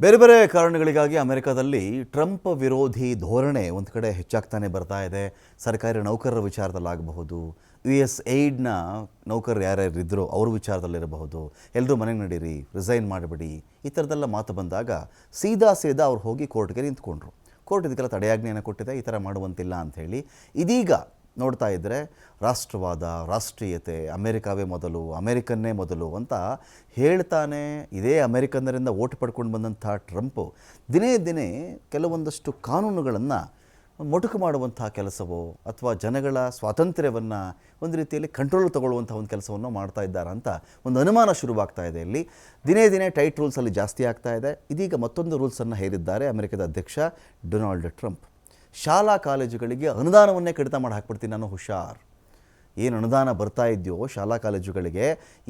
ಬೇರೆ ಬೇರೆ ಕಾರಣಗಳಿಗಾಗಿ ಅಮೆರಿಕದಲ್ಲಿ ಟ್ರಂಪ್ ವಿರೋಧಿ ಧೋರಣೆ ಒಂದು ಕಡೆ ಹೆಚ್ಚಾಗ್ತಾನೆ ಬರ್ತಾ ಇದೆ. ಸರ್ಕಾರಿ ನೌಕರರ ವಿಚಾರದಲ್ಲಾಗಬಹುದು, US ಏಡ್ನ ನೌಕರರು ಯಾರ್ಯಾರು ಇದ್ದರೂ ಅವ್ರ ವಿಚಾರದಲ್ಲಿರಬಹುದು, ಎಲ್ಲರೂ ಮನೆಗೆ ನಡೀರಿ, ರಿಸೈನ್ ಮಾಡಿಬಿಡಿ, ಈ ಥರದ್ದೆಲ್ಲ ಮಾತು ಬಂದಾಗ ಸೀದಾ ಅವ್ರು ಹೋಗಿ ಕೋರ್ಟ್ಗೆ ನಿಂತ್ಕೊಂಡ್ರು. ಕೋರ್ಟ್ ಇದಕ್ಕೆಲ್ಲ ತಡೆಯಾಜ್ಞೆಯನ್ನು ಕೊಟ್ಟಿದೆ, ಈ ಥರ ಮಾಡುವಂತಿಲ್ಲ ಅಂಥೇಳಿ. ಇದೀಗ ನೋಡ್ತಾ ಇದ್ದರೆ ರಾಷ್ಟ್ರವಾದ, ರಾಷ್ಟ್ರೀಯತೆ, ಅಮೆರಿಕಾವೇ ಮೊದಲು, ಅಮೆರಿಕನ್ನೇ ಮೊದಲು ಅಂತ ಹೇಳ್ತಾನೆ ಇದೇ ಅಮೆರಿಕನ್ನರಿಂದ ಓಟ್ ಪಡ್ಕೊಂಡು ಬಂದಂಥ ಟ್ರಂಪು ದಿನೇ ದಿನೇ ಕೆಲವೊಂದಷ್ಟು ಕಾನೂನುಗಳನ್ನು ಮೊಟಕು ಮಾಡುವಂಥ ಕೆಲಸವೋ ಅಥವಾ ಜನಗಳ ಸ್ವಾತಂತ್ರ್ಯವನ್ನು ಒಂದು ರೀತಿಯಲ್ಲಿ ಕಂಟ್ರೋಲ್ ತಗೊಳ್ಳುವಂಥ ಒಂದು ಕೆಲಸವನ್ನು ಮಾಡ್ತಾ ಇದ್ದಾರೆ ಅಂತ ಒಂದು ಅನುಮಾನ ಶುರುವಾಗ್ತಾ ಇದೆ. ಇಲ್ಲಿ ದಿನೇ ದಿನೇ ಟೈಟ್ ರೂಲ್ಸಲ್ಲಿ ಜಾಸ್ತಿ ಆಗ್ತಾ ಇದೆ. ಇದೀಗ ಮತ್ತೊಂದು ರೂಲ್ಸನ್ನು ಹೇರಿದ್ದಾರೆ ಅಮೆರಿಕದ ಅಧ್ಯಕ್ಷ ಡೊನಾಲ್ಡ್ ಟ್ರಂಪ್. ಶಾಲಾ ಕಾಲೇಜುಗಳಿಗೆ ಅನುದಾನವನ್ನೇ ಕಡಿತ ಮಾಡಿ ಹಾಕ್ಬಿಡ್ತೀನಿ ನಾನು, ಹುಷಾರ್. ಏನು ಅನುದಾನ ಬರ್ತಾ ಇದೆಯೋ ಶಾಲಾ ಕಾಲೇಜುಗಳಿಗೆ,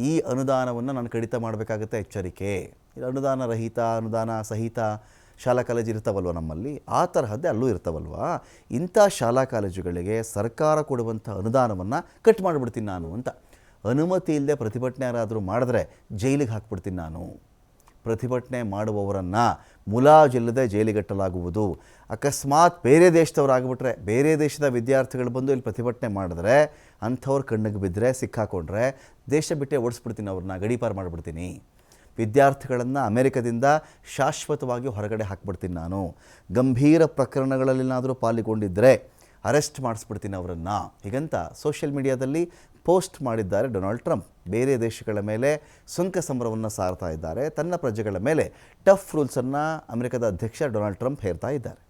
ಈ ಅನುದಾನವನ್ನು ನಾನು ಕಡಿತ ಮಾಡಬೇಕಾಗುತ್ತೆ, ಎಚ್ಚರಿಕೆ. ಇದು ಅನುದಾನ ರಹಿತ, ಅನುದಾನ ಸಹಿತ ಶಾಲಾ ಕಾಲೇಜು ಇರ್ತಾವಲ್ವ ನಮ್ಮಲ್ಲಿ, ಆ ತರಹದ್ದೇ ಅಲ್ಲೂ ಇರ್ತಾವಲ್ವ. ಇಂಥ ಶಾಲಾ ಕಾಲೇಜುಗಳಿಗೆ ಸರ್ಕಾರ ಕೊಡುವಂಥ ಅನುದಾನವನ್ನು ಕಟ್ ಮಾಡಿಬಿಡ್ತೀನಿ ನಾನು ಅಂತ. ಅನುಮತಿ ಇಲ್ಲದೆ ಪ್ರತಿಭಟನೆ ಯಾರಾದರೂ ಮಾಡಿದ್ರೆ ಜೈಲಿಗೆ ಹಾಕ್ಬಿಡ್ತೀನಿ ನಾನು. ಪ್ರತಿಭಟನೆ ಮಾಡುವವರನ್ನು ಮುಲಾಜಿಲ್ಲದೆ ಜೈಲಿಗಟ್ಟಲಾಗುವುದು. ಅಕಸ್ಮಾತ್ ಬೇರೆ ದೇಶದವರಾಗ್ಬಿಟ್ರೆ, ಬೇರೆ ದೇಶದ ವಿದ್ಯಾರ್ಥಿಗಳು ಬಂದು ಇಲ್ಲಿ ಪ್ರತಿಭಟನೆ ಮಾಡಿದ್ರೆ, ಅಂಥವ್ರ ಕಣ್ಣಿಗೆ ಬಿದ್ದರೆ, ಸಿಕ್ಕಾಕೊಂಡ್ರೆ ದೇಶ ಬಿಟ್ಟೇ ಓಡಿಸ್ಬಿಡ್ತೀನಿ, ಅವ್ರನ್ನ ಗಡೀಪಾರು ಮಾಡಿಬಿಡ್ತೀನಿ. ವಿದ್ಯಾರ್ಥಿಗಳನ್ನು ಅಮೆರಿಕದಿಂದ ಶಾಶ್ವತವಾಗಿ ಹೊರಗಡೆ ಹಾಕ್ಬಿಡ್ತೀನಿ ನಾನು. ಗಂಭೀರ ಪ್ರಕರಣಗಳಲ್ಲೇನಾದರೂ ಪಾಲ್ಗೊಂಡಿದ್ದರೆ ಅರೆಸ್ಟ್ ಮಾಡಿಸ್ಬಿಡ್ತೀನಿ ಅವರನ್ನು, ಹೀಗಂತ ಸೋಷಿಯಲ್ ಮೀಡಿಯಾದಲ್ಲಿ ಪೋಸ್ಟ್ ಮಾಡಿದ್ದಾರೆ ಡೊನಾಲ್ಡ್ ಟ್ರಂಪ್. ಬೇರೆ ದೇಶಗಳ ಮೇಲೆ ಸುಂಕ ಸಮರವನ್ನು ಸಾರ್ತಾ ಇದ್ದಾರೆ. ತನ್ನ ಪ್ರಜೆಗಳ ಮೇಲೆ ಟಫ್ ರೂಲ್ಸನ್ನು ಅಮೆರಿಕದ ಅಧ್ಯಕ್ಷ ಡೊನಾಲ್ಡ್ ಟ್ರಂಪ್ ಹೇರ್ತಾ ಇದ್ದಾರೆ.